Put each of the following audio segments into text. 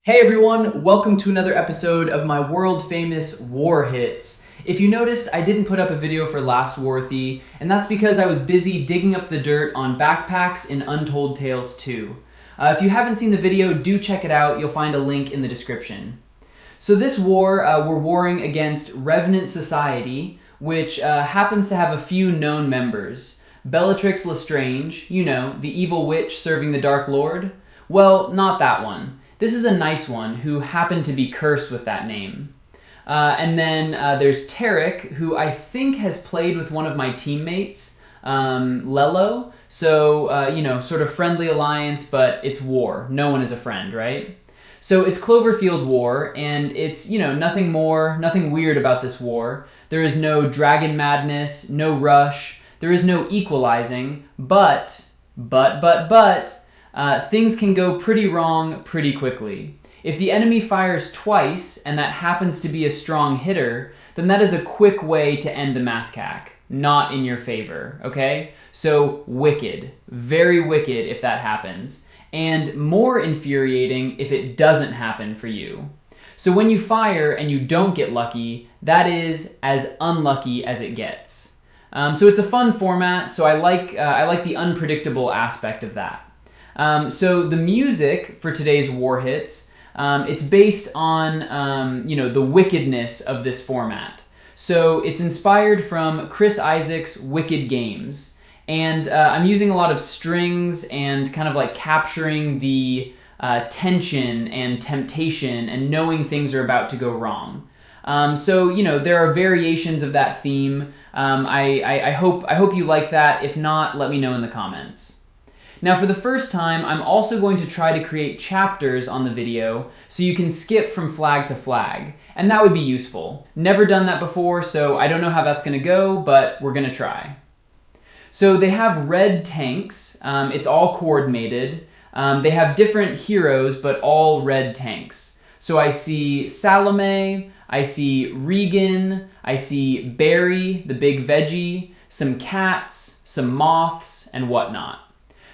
Hey everyone, welcome to another episode of my world-famous War Hits. If you noticed, I didn't put up a video for last Warthy, and that's because I was busy digging up the dirt on backpacks in Untold Tales 2. If you haven't seen the video, do check it out. You'll find a link in the description. So this war, we're warring against Revenant Society, which happens to have a few known members. Bellatrix Lestrange, you know, the evil witch serving the Dark Lord. Well, not that one. This is a nice one who happened to be cursed with that name. And then there's Tarek, who I think has played with one of my teammates, Lello. So, sort of friendly alliance, but it's war. No one is a friend, right? So it's Cloverfield War, and it's, nothing weird about this war. There is no dragon madness, no rush, there is no equalizing, but things can go pretty wrong pretty quickly. If the enemy fires twice, and that happens to be a strong hitter, then that is a quick way to end the mathcac. Not in your favor, okay? So wicked, very wicked if that happens, and more infuriating if it doesn't happen for you. So when you fire and you don't get lucky, that is as unlucky as it gets. So it's a fun format, so I like the unpredictable aspect of that. So the music for today's War Hits, it's based on, the wickedness of this format. So it's inspired from Chris Isaak's Wicked Games. And I'm using a lot of strings and kind of like capturing the tension and temptation and knowing things are about to go wrong. There are variations of that theme. I hope you like that. If not, let me know in the comments. Now for the first time, I'm also going to try to create chapters on the video so you can skip from flag to flag, and that would be useful. Never done that before, so I don't know how that's going to go, but we're going to try. So they have red tanks, it's all coordinated. They have different heroes, but all red tanks. So I see Salome, I see Regan, I see Barry, the big veggie, some cats, some moths, and whatnot.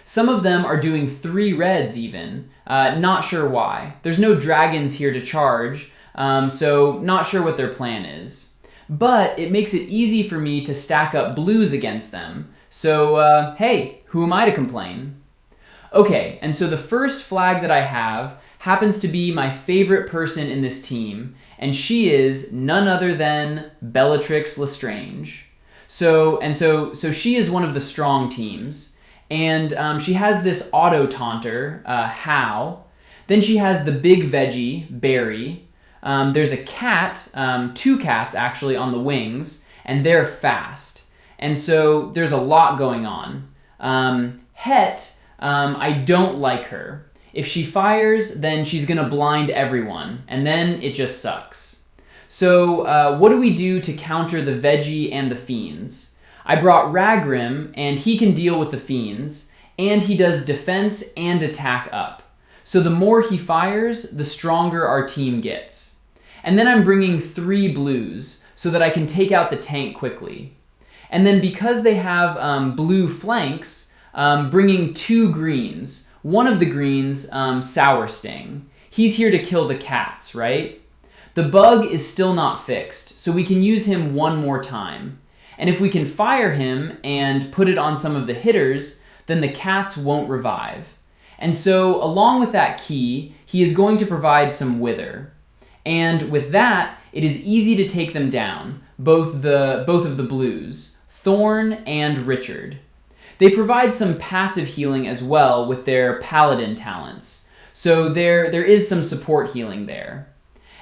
Some of them are doing 3 reds even, not sure why. There's no dragons here to charge, so not sure what their plan is. But it makes it easy for me to stack up blues against them, so hey, who am I to complain? Okay, and so the first flag that I have happens to be my favorite person in this team, and she is none other than Bellatrix Lestrange. So she is one of the strong teams. And she has this auto-taunter, How. Then she has the big veggie, Barry. There's a cat, 2 cats actually on the wings, and they're fast. And so there's a lot going on. Het, I don't like her. If she fires, then she's gonna blind everyone, and then it just sucks. So what do we do to counter the veggie and the fiends? I brought Ragrim, and he can deal with the fiends, and he does defense and attack up. So the more he fires, the stronger our team gets. And then I'm bringing 3 blues, so that I can take out the tank quickly. And then because they have blue flanks, bringing 2 greens. One of the greens, Sour Sting. He's here to kill the cats, right? The bug is still not fixed, so we can use him one more time. And if we can fire him and put it on some of the hitters, then the cats won't revive. And so along with that key, he is going to provide some wither. And with that, it is easy to take them down, both of the blues, Thorn and Richard. They provide some passive healing as well with their paladin talents. So there is some support healing there.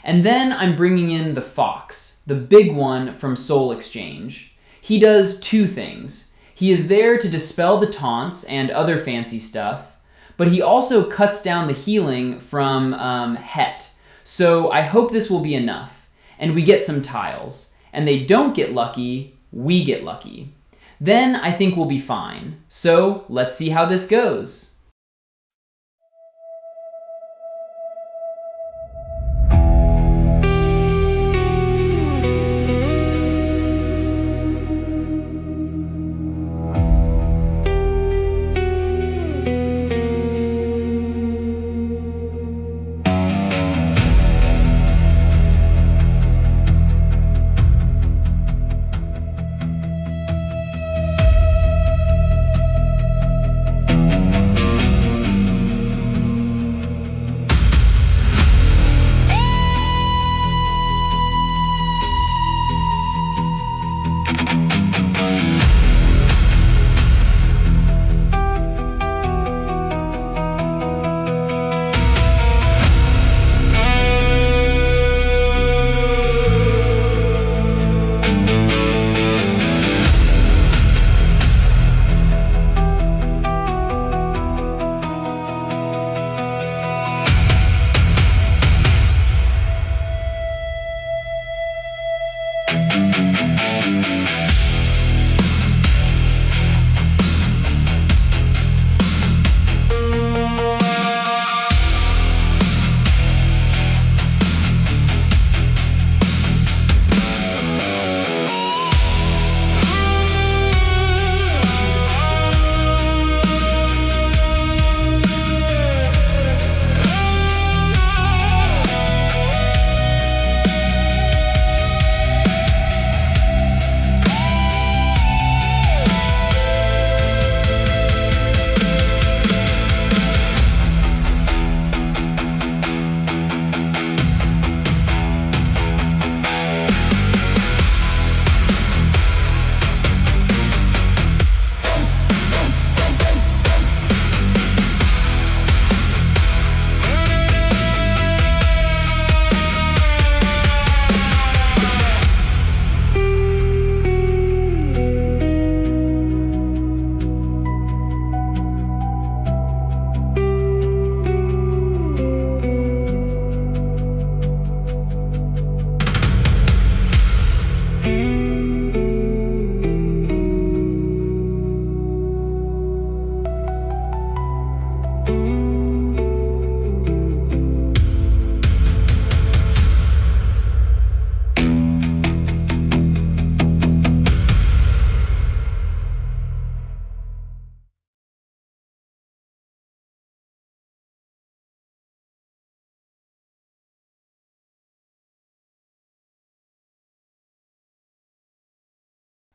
And then I'm bringing in the Fox, the big one from Soul Exchange. He does 2 things. He is there to dispel the taunts and other fancy stuff, but he also cuts down the healing from Het. So I hope this will be enough, and we get some tiles. And they don't get lucky, we get lucky. Then I think we'll be fine. So let's see how this goes.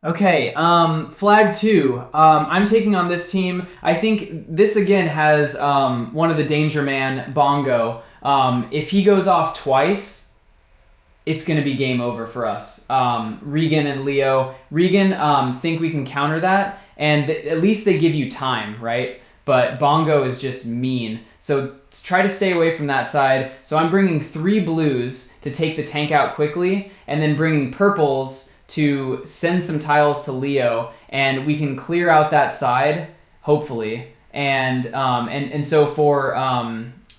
Okay, flag 2. I'm taking on this team. I think this again has one of the Danger Man, Bongo. If he goes off twice, it's going to be game over for us. Regan and Leo. Regan think we can counter that, and at least they give you time, right? But Bongo is just mean. So try to stay away from that side. So I'm bringing 3 blues to take the tank out quickly, and then bringing purples to send some tiles to Leo, and we can clear out that side, hopefully. And so for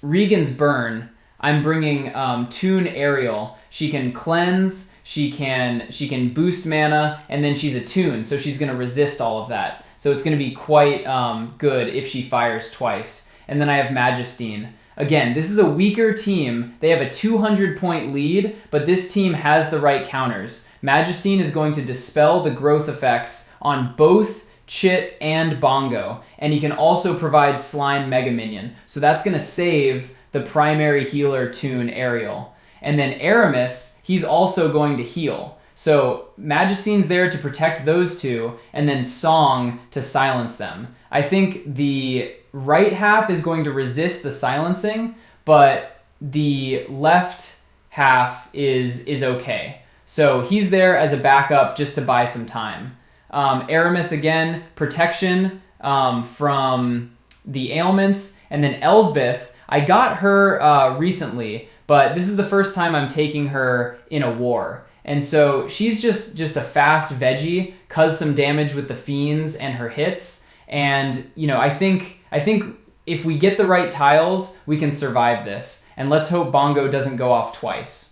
Regan's burn, I'm bringing Toon Ariel. She can cleanse, she can boost mana, and then she's a Toon, so she's going to resist all of that. So it's going to be quite good if she fires twice. And then I have Majestine. Again, this is a weaker team. They have a 200-point lead, but this team has the right counters. Majestine is going to dispel the growth effects on both Chit and Bongo, and he can also provide Slime Mega Minion. So that's going to save the primary healer Toon Ariel. And then Aramis, he's also going to heal. So Majestine's there to protect those two, and then Song to silence them. I think the right half is going to resist the silencing, but the left half is okay. So he's there as a backup just to buy some time. Aramis, again, protection from the ailments. And then Elsbeth, I got her recently, but this is the first time I'm taking her in a war. And so she's just a fast veggie, cause some damage with the fiends and her hits. And, I think if we get the right tiles, we can survive this. And let's hope Bongo doesn't go off twice.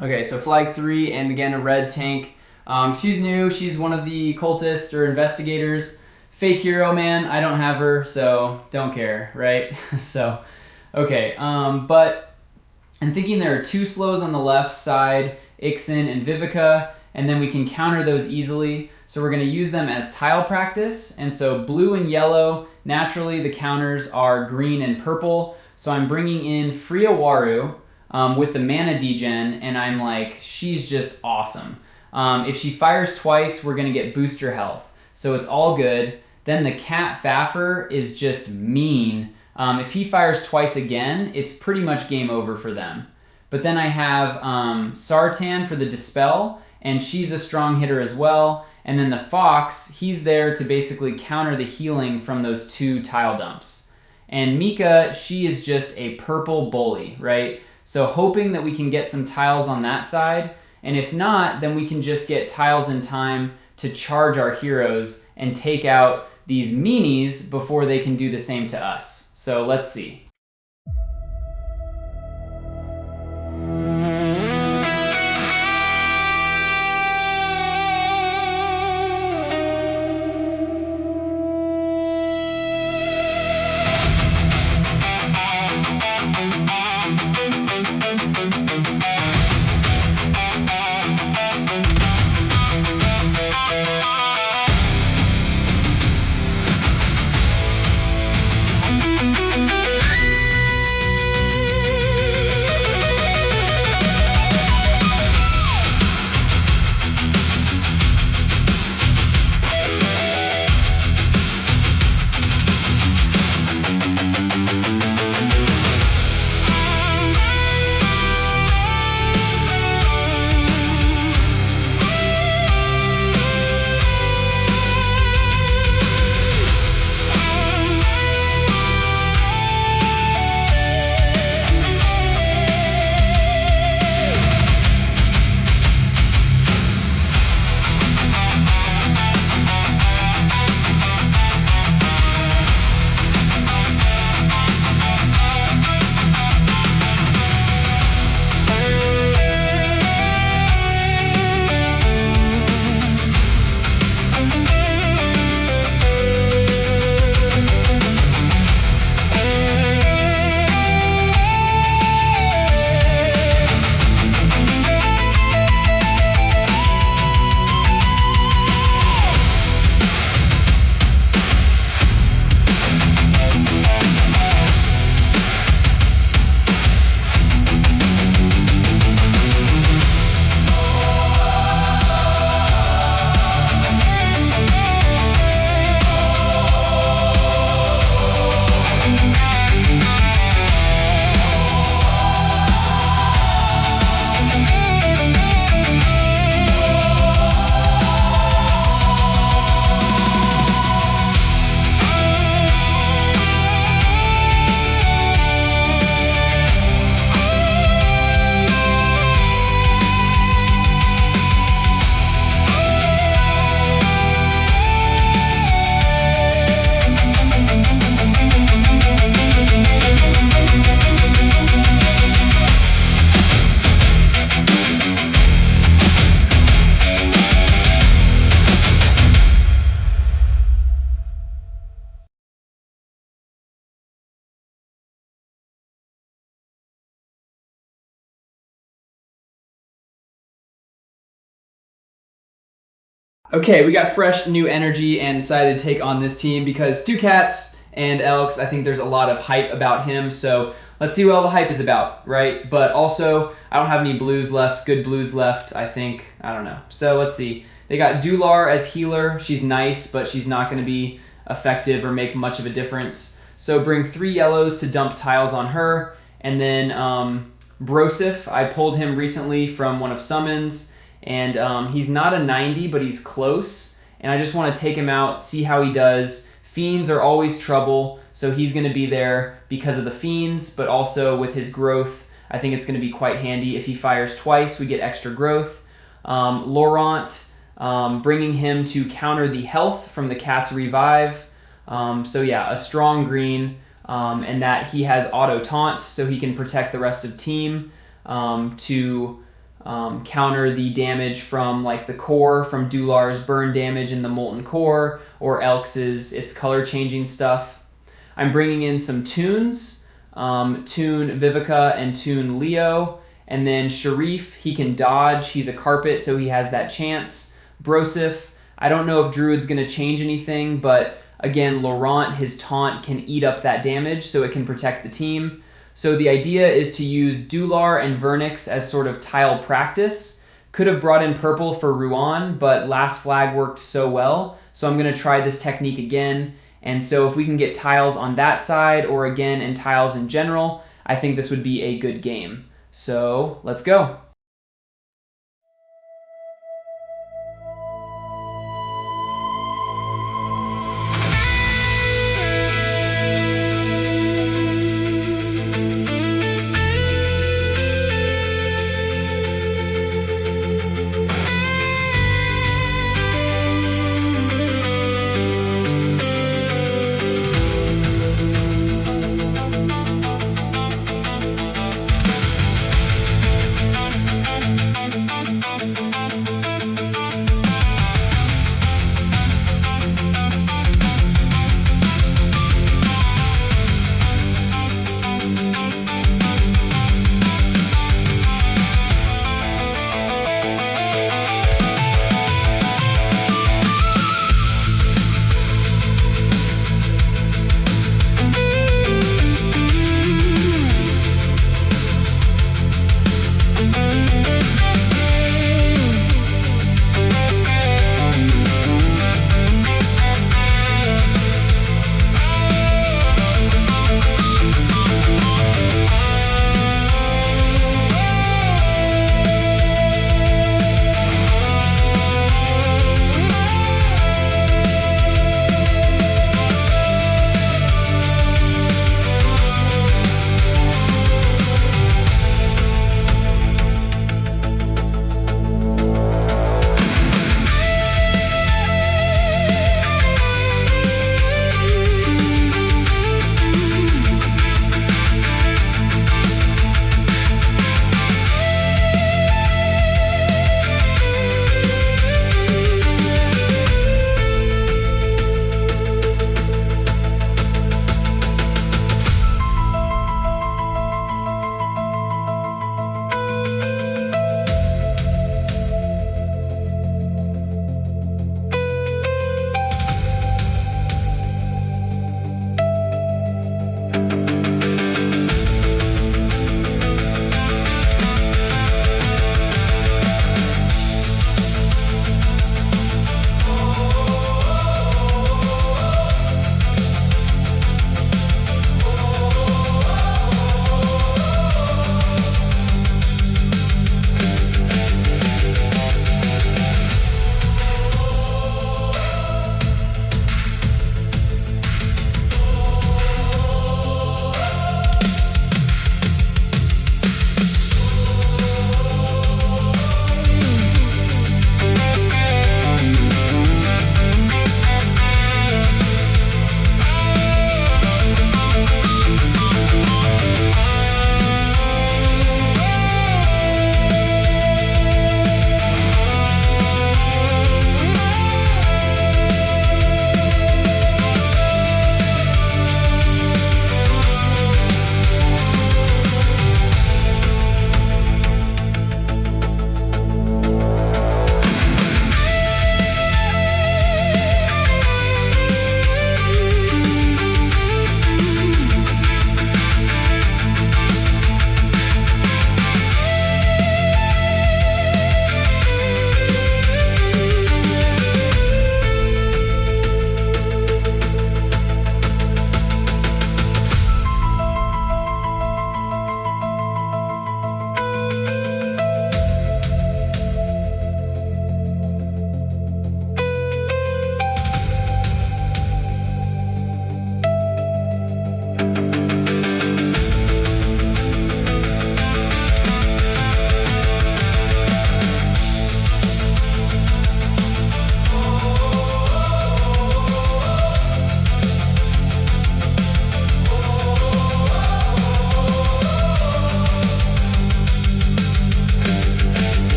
Okay, so flag 3, and again a red tank. She's new. She's one of the cultists or investigators. Fake hero, man. I don't have her, so don't care, right? So, okay. But I'm thinking there are 2 slows on the left side, Ixen and Vivica, and then we can counter those easily. So we're going to use them as tile practice. And so blue and yellow, naturally the counters are green and purple. So I'm bringing in Freya Waru, with the mana degen, and I'm like, she's just awesome. If she fires twice, we're going to get booster health. So it's all good. Then the Cat Faffer is just mean. If he fires twice again, it's pretty much game over for them. But then I have Sartan for the Dispel, and she's a strong hitter as well. And then the Fox, he's there to basically counter the healing from those 2 tile dumps. And Mika, she is just a purple bully, right? So hoping that we can get some tiles on that side, and if not, then we can just get tiles in time to charge our heroes and take out these meanies before they can do the same to us. So let's see. Okay, we got fresh new energy and decided to take on this team because 2 cats and Elks, I think there's a lot of hype about him, so let's see what all the hype is about, right? But also, I don't have any blues left, good blues left, I think. I don't know. So let's see. They got Dular as healer. She's nice, but she's not going to be effective or make much of a difference. So bring 3 yellows to dump tiles on her. And then Brosif, I pulled him recently from one of Summons, and he's not a 90, but he's close. And I just want to take him out, see how he does. Fiends are always trouble, so he's going to be there because of the Fiends, but also with his growth, I think it's going to be quite handy. If he fires twice, we get extra growth. Laurent, bringing him to counter the health from the cat's revive. So yeah, a strong green, and that he has auto taunt, so he can protect the rest of team to counter the damage from like the core, from Dular's burn damage in the molten core, or Elks's its color changing stuff. I'm bringing in some tunes, Tune Vivica and Tune Leo, and then Sharif, he can dodge, he's a carpet, so he has that chance. Brosif, I don't know if Druid's going to change anything, but again, Laurent, his taunt can eat up that damage, so it can protect the team. So the idea is to use Dular and Vernix as sort of tile practice. Could have brought in purple for Ruan, but last flag worked so well, so I'm going to try this technique again. And so if we can get tiles on that side, or again in tiles in general, I think this would be a good game. So let's go.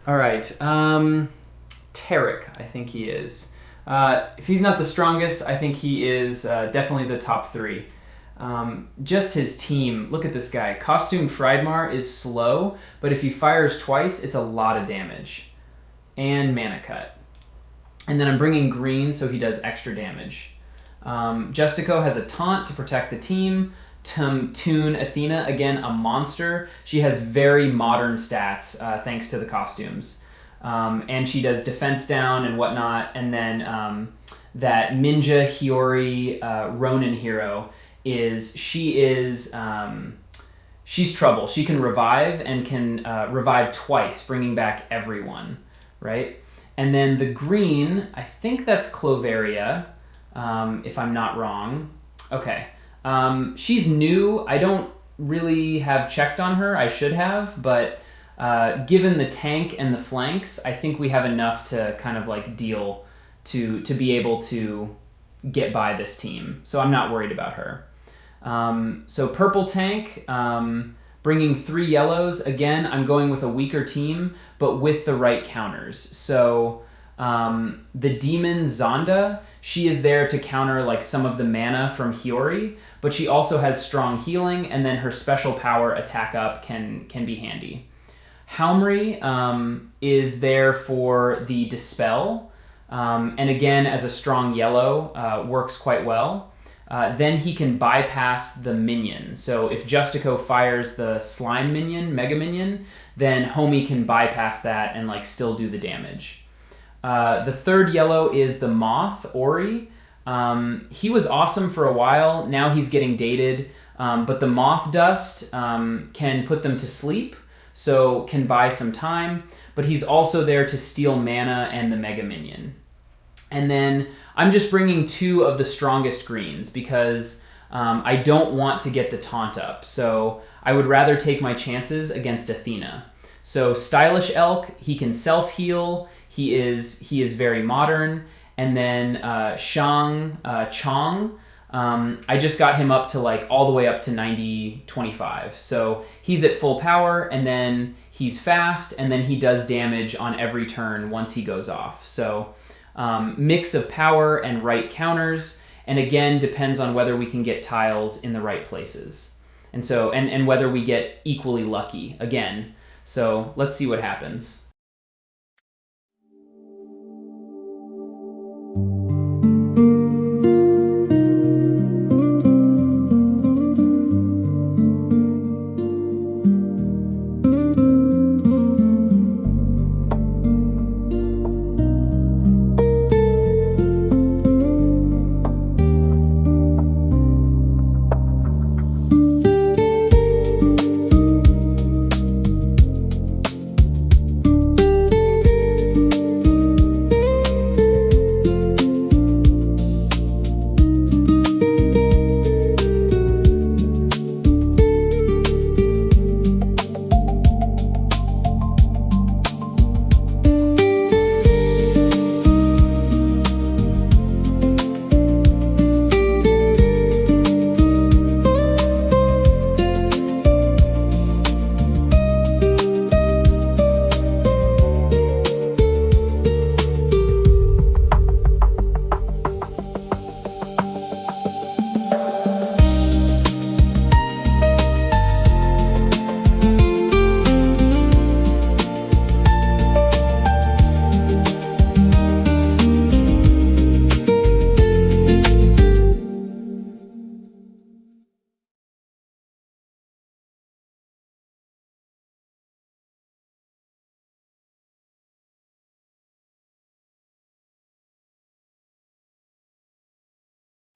All right, Tarek, I think he is. If he's not the strongest, I think he is definitely the top 3. Just his team, look at this guy. Costume Friedmar is slow, but if he fires twice, it's a lot of damage. And mana cut. And then I'm bringing green so he does extra damage. Justico has a taunt to protect the team. Toon Athena, again, a monster. She has very modern stats thanks to the costumes. And she does defense down and whatnot. And then that Minja Hiyori Ronin hero she's trouble. She can revive and can revive twice, bringing back everyone, right? And then the green, I think that's Cloveria, if I'm not wrong. Okay. She's new. I don't really have checked on her. I should have, but given the tank and the flanks, I think we have enough to kind of like deal to be able to get by this team. So I'm not worried about her. So purple tank, bringing 3 yellows. Again, I'm going with a weaker team, but with the right counters. So the demon Zonda, she is there to counter like some of the mana from Hiyori, but she also has strong healing, and then her special power attack up can be handy. Haumri is there for the dispel, and again, as a strong yellow, works quite well. Then he can bypass the minion. So if Justico fires the slime minion, mega minion, then Homie can bypass that and like still do the damage. The third yellow is the moth, Ori. He was awesome for a while. Now he's getting dated. But the moth dust can put them to sleep, so can buy some time. But he's also there to steal mana and the mega minion. And then I'm just bringing 2 of the strongest greens because I don't want to get the taunt up. So I would rather take my chances against Athena. So Stylish Elk, he can self-heal. He is very modern. And then Chong, I just got him up to like all the way up to 90-25. So he's at full power, and then he's fast, and then he does damage on every turn once he goes off. So mix of power and right counters, and again depends on whether we can get tiles in the right places, and so and whether we get equally lucky again. So let's see what happens.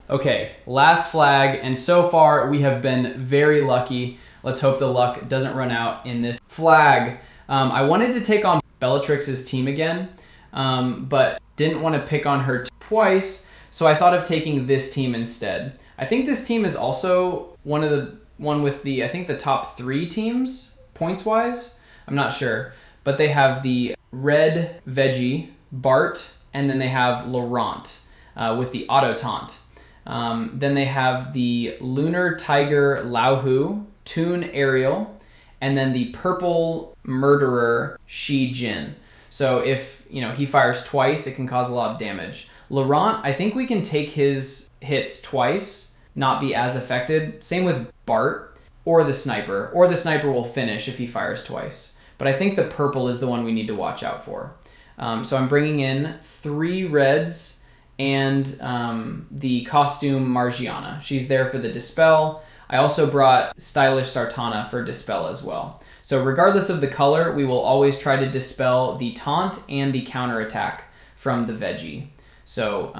Okay, last flag, and so far we have been very lucky. Let's hope the luck doesn't run out in this flag. I wanted to take on Bellatrix's team again, but didn't want to pick on her twice, so I thought of taking this team instead. I think this team is also one with the, I think the top 3 teams, points-wise. I'm not sure, but they have the red Veggie, Bart, and then they have Laurent with the auto taunt. Then they have the Lunar Tiger Lauhu, Toon Ariel, and then the purple murderer Shi Jin. So if he fires twice, it can cause a lot of damage. Laurent, I think we can take his hits twice, not be as affected. Same with Bart or the sniper. Or the sniper will finish if he fires twice. But I think the purple is the one we need to watch out for. So I'm bringing in 3 reds and the costume Margiana. She's there for the Dispel. I also brought Stylish Sartana for Dispel as well. So regardless of the color, we will always try to dispel the taunt and the counterattack from the veggie. So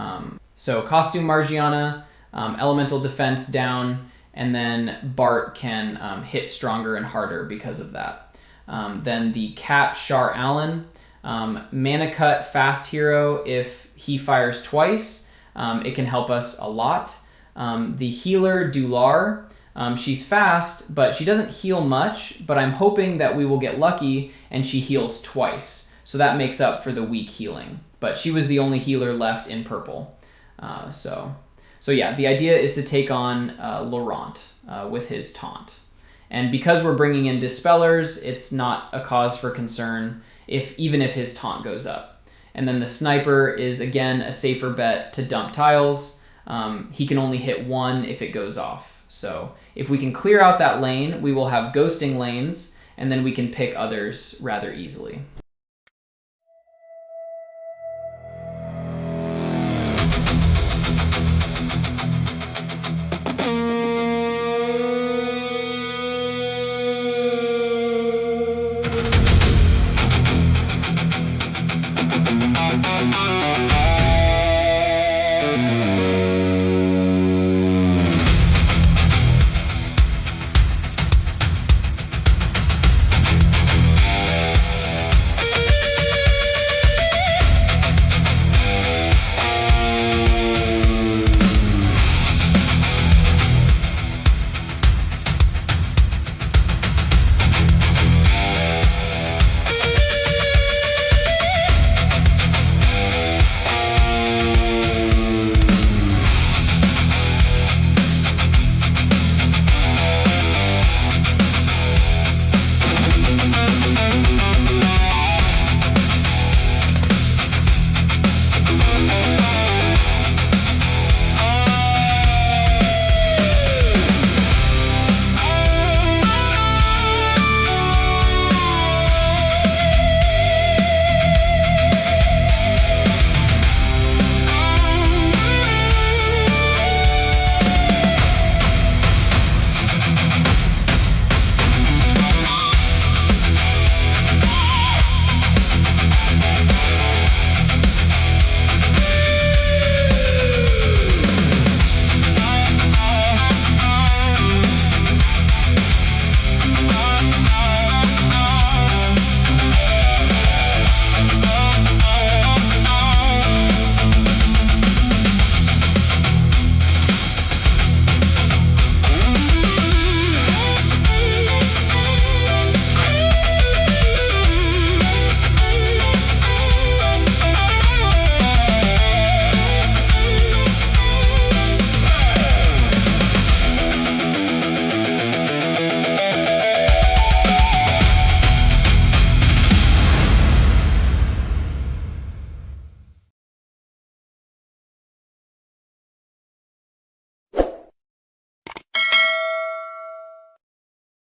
costume Margiana, elemental defense down, and then Bart can hit stronger and harder because of that. Then the cat Char Allen, mana cut fast hero. If he fires twice, it can help us a lot. The healer Dular, she's fast, but she doesn't heal much, but I'm hoping that we will get lucky and she heals twice. So that makes up for the weak healing. But she was the only healer left in purple. So yeah, the idea is to take on Laurent with his taunt. And because we're bringing in Dispellers, it's not a cause for concern even if his taunt goes up. And then the sniper is, again, a safer bet to dump tiles. He can only hit 1 if it goes off. So if we can clear out that lane, we will have ghosting lanes, and then we can pick others rather easily.